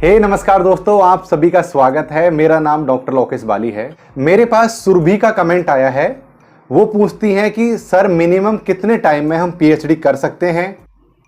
नमस्कार दोस्तों, आप सभी का स्वागत है। मेरा नाम डॉक्टर लोकेश बाली है। मेरे पास सुरभि का कमेंट आया है। वो पूछती हैं कि सर मिनिमम कितने टाइम में हम पीएचडी कर सकते हैं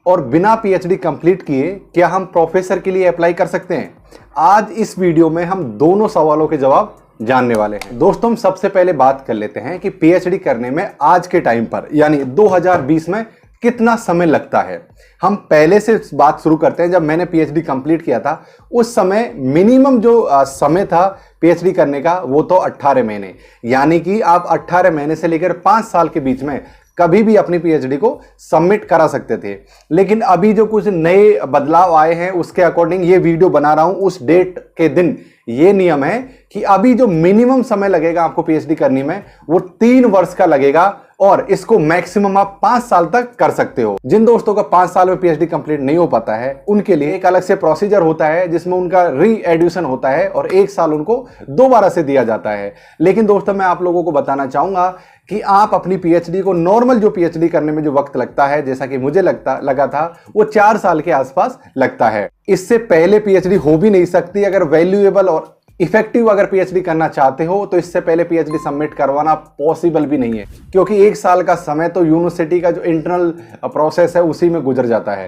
और बिना पीएचडी कंप्लीट किए क्या हम प्रोफेसर के लिए अप्लाई कर सकते हैं। आज इस वीडियो में हम दोनों सवालों के जवाब जानने वाले हैं। दोस्तों, हम सबसे पहले बात कर लेते हैं कि पीएचडी करने में आज के टाइम पर यानी 2020 में कितना समय लगता है। हम पहले से बात शुरू करते हैं। जब मैंने पीएचडी कंप्लीट किया था उस समय मिनिमम जो समय था पीएचडी करने का वो तो 18 महीने, यानी कि आप 18 महीने से लेकर 5 साल के बीच में कभी भी अपनी पीएचडी को सबमिट करा सकते थे। लेकिन अभी जो कुछ नए बदलाव आए हैं उसके अकॉर्डिंग ये वीडियो बना रहा हूं। उस डेट के दिन ये नियम है कि अभी जो मिनिमम समय लगेगा आपको पीएचडी करने में वो 3 वर्ष का लगेगा और इसको मैक्सिमम आप 5 साल तक कर सकते हो। जिन दोस्तों का 5 साल में पीएचडी कंप्लीट नहीं हो पाता है उनके लिए एक अलग से प्रोसीजर होता है जिसमें उनका री एडमिशन होता है और 1 साल उनको दोबारा से दिया जाता है। लेकिन दोस्तों, मैं आप लोगों को बताना चाहूंगा कि आप अपनी पीएचडी को नॉर्मल जो पीएचडी करने में जो वक्त लगता है, जैसा कि मुझे लगा था, वो 4 साल के आसपास लगता है। इससे पहले पीएचडी हो भी नहीं सकती। अगर वैल्यूएबल और इफेक्टिव अगर पीएचडी करना चाहते हो तो इससे पहले पीएचडी सबमिट करवाना पॉसिबल भी नहीं है, क्योंकि 1 साल का समय तो यूनिवर्सिटी का जो इंटरनल प्रोसेस है उसी में गुजर जाता है।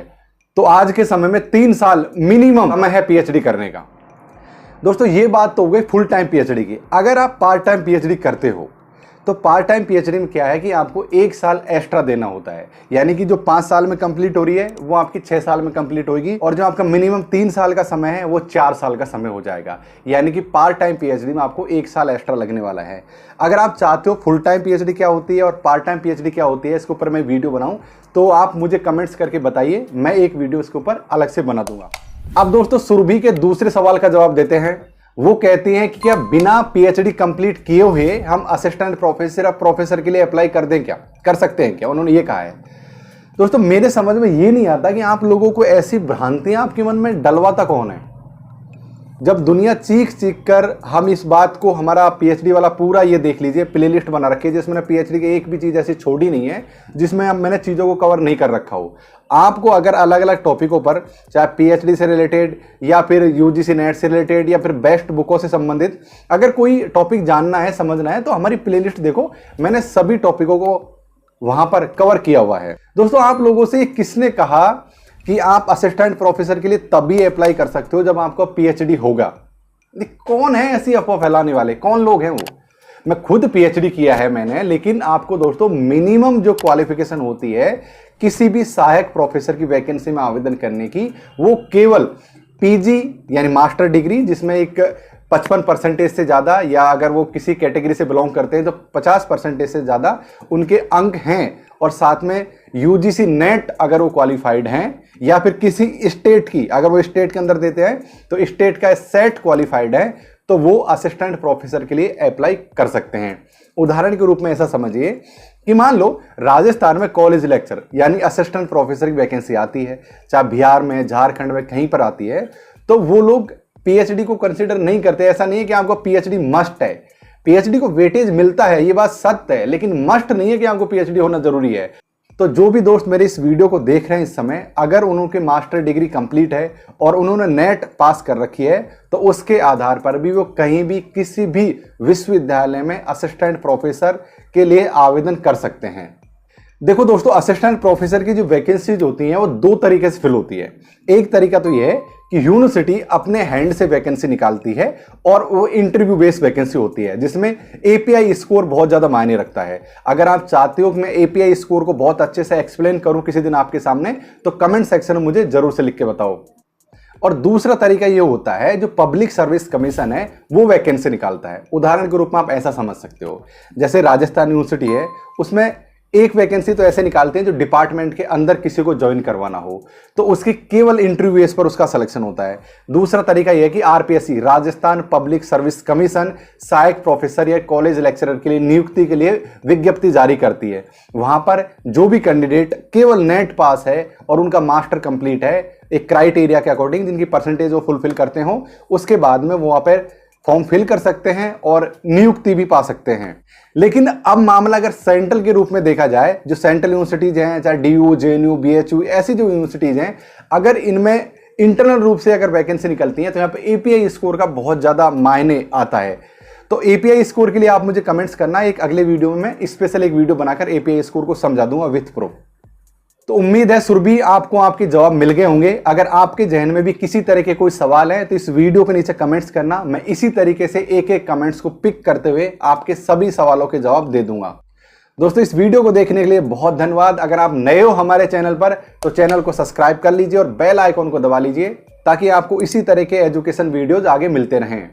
तो आज के समय में 3 साल मिनिमम समय है पीएचडी करने का। दोस्तों, ये बात तो हो गई फुल टाइम पीएचडी की। अगर आप पार्ट टाइम पीएचडी करते हो तो पार्ट टाइम पीएचडी में क्या है कि आपको 1 साल एक्स्ट्रा देना होता है, यानी कि जो 5 साल में कंप्लीट हो रही है वो आपकी 6 साल में कंप्लीट होगी और जो आपका मिनिमम 3 साल का समय है वो 4 साल का समय हो जाएगा। यानी कि पार्ट टाइम पीएचडी में आपको 1 साल एक्स्ट्रा लगने वाला है। अगर आप चाहते हो फुल टाइम पीएचडी क्या होती है और पार्ट टाइम पीएचडी क्या होती है, इसके ऊपर मैं वीडियो बनाऊं तो आप मुझे कमेंट्स करके बताइए, मैं एक वीडियो इसके ऊपर अलग से बना दूंगा। अब दोस्तों, सुरभि के दूसरे सवाल का जवाब देते हैं। वो कहती हैं कि क्या बिना पीएचडी कंप्लीट किए हुए हम असिस्टेंट प्रोफेसर या प्रोफेसर के लिए अप्लाई कर सकते हैं क्या, उन्होंने ये कहा है। दोस्तों, मेरे समझ में ये नहीं आता कि आप लोगों को ऐसी भ्रांतियां आपके मन में डलवाता कौन है। जब दुनिया चीख कर हम इस बात को, हमारा पीएचडी वाला पूरा ये देख लीजिए प्लेलिस्ट बना रखी है जिसमें पीएचडी की एक भी चीज़ ऐसी छोड़ी नहीं है जिसमें मैंने चीज़ों को कवर नहीं कर रखा हो। आपको अगर अलग अलग टॉपिकों पर, चाहे पीएचडी से रिलेटेड या फिर यूजीसी नेट से रिलेटेड या फिर बेस्ट बुकों से संबंधित अगर कोई टॉपिक जानना है, समझना है, तो हमारी प्लेलिस्ट देखो, मैंने सभी टॉपिकों को वहां पर कवर किया हुआ है। दोस्तों, आप लोगों से किसने कहा कि आप असिस्टेंट प्रोफेसर के लिए तभी अप्लाई कर सकते हो जब आपका पीएचडी होगा? कौन है ऐसी अफवाह फैलाने वाले, कौन लोग हैं वो? मैं खुद पीएचडी किया है मैंने, लेकिन आपको दोस्तों मिनिमम जो क्वालिफिकेशन होती है किसी भी सहायक प्रोफेसर की वैकेंसी में आवेदन करने की, वो केवल पीजी यानी मास्टर डिग्री जिसमें एक 55% से ज़्यादा, या अगर वो किसी कैटेगरी से बिलोंग करते हैं तो 50% से ज़्यादा उनके अंक हैं, और साथ में यूजीसी नेट अगर वो क्वालिफाइड हैं, या फिर किसी स्टेट की, अगर वो स्टेट के अंदर देते हैं तो स्टेट का सेट क्वालिफाइड है, तो वो असिस्टेंट प्रोफेसर के लिए अप्लाई कर सकते हैं। उदाहरण के रूप में ऐसा समझिए कि मान लो राजस्थान में कॉलेज लेक्चर यानी असिस्टेंट प्रोफेसर की वैकेंसी आती है, चाहे बिहार में, झारखंड में, कहीं पर आती है, तो वो लोग पीएचडी को कंसीडर नहीं करते। ऐसा नहीं है कि आपको पीएचडी मस्ट है, पीएचडी को वेटेज मिलता है, ये बात सत्य है, लेकिन मस्ट नहीं है कि आपको पीएचडी होना जरूरी है। तो जो भी दोस्त मेरे इस वीडियो को देख रहे हैं इस समय, अगर उनके मास्टर डिग्री कंप्लीट है और उन्होंने नेट पास कर रखी है तो उसके आधार पर भी वो कहीं भी किसी भी विश्वविद्यालय में असिस्टेंट प्रोफेसर के लिए आवेदन कर सकते हैं। देखो दोस्तों, असिस्टेंट प्रोफेसर की जो वैकेंसीज होती हैं वो 2 तरीके से फिल होती है। एक तरीका तो ये है कि यूनिवर्सिटी अपने हैंड से वैकेंसी निकालती है और वो इंटरव्यू बेस्ड वैकेंसी होती है जिसमें एपीआई स्कोर बहुत ज्यादा मायने रखता है। अगर आप चाहते हो कि मैं एपीआई स्कोर को बहुत अच्छे से एक्सप्लेन करूं किसी दिन आपके सामने, तो कमेंट सेक्शन में मुझे जरूर से लिख के बताओ। और दूसरा तरीका ये होता है जो पब्लिक सर्विस कमीशन है वो वैकेंसी निकालता है। उदाहरण के रूप में आप ऐसा समझ सकते हो, जैसे राजस्थान यूनिवर्सिटी है, उसमें एक वैकेंसी तो ऐसे निकालते हैं जो डिपार्टमेंट के अंदर किसी को ज्वाइन करवाना हो, तो उसकी केवल इंटरव्यू बेस पर उसका सिलेक्शन होता है। दूसरा तरीका यह है कि RPSC, Rajasthan public service commission, सहायक प्रोफेसर या कॉलेज लेक्चरर के लिए नियुक्ति के लिए विज्ञप्ति जारी करती है। वहां पर जो भी कैंडिडेट केवल नेट पास है और उनका मास्टर कंप्लीट है एक क्राइटेरिया के अकॉर्डिंग, जिनकी परसेंटेज वो फुलफिल करते हो, उसके बाद में वो वहां पर फॉर्म फिल कर सकते हैं और नियुक्ति भी पा सकते हैं। लेकिन अब मामला अगर सेंट्रल के रूप में देखा जाए, जो सेंट्रल यूनिवर्सिटीज हैं, चाहे डीयू, जेएनयू, बीएचयू, ऐसी जो यूनिवर्सिटीज हैं, अगर इनमें इंटरनल रूप से अगर वैकेंसी निकलती है तो यहाँ पे एपीआई स्कोर का बहुत ज़्यादा मायने आता है। तो एपीआई स्कोर के लिए आप मुझे कमेंट्स करना, एक अगले वीडियो में मैं स्पेशल एक वीडियो बनाकर एपीआई स्कोर को समझा दूंगा विथ प्रूफ। तो उम्मीद है सुरभि आपको आपके जवाब मिल गए होंगे। अगर आपके जहन में भी किसी तरह के कोई सवाल है तो इस वीडियो के नीचे कमेंट्स करना, मैं इसी तरीके से एक एक कमेंट्स को पिक करते हुए आपके सभी सवालों के जवाब दे दूंगा। दोस्तों इस वीडियो को देखने के लिए बहुत धन्यवाद। अगर आप नए हो हमारे चैनल पर तो चैनल को सब्सक्राइब कर लीजिए और बेल आइकॉन को दबा लीजिए ताकि आपको इसी तरह के एजुकेशन वीडियोज आगे मिलते रहें।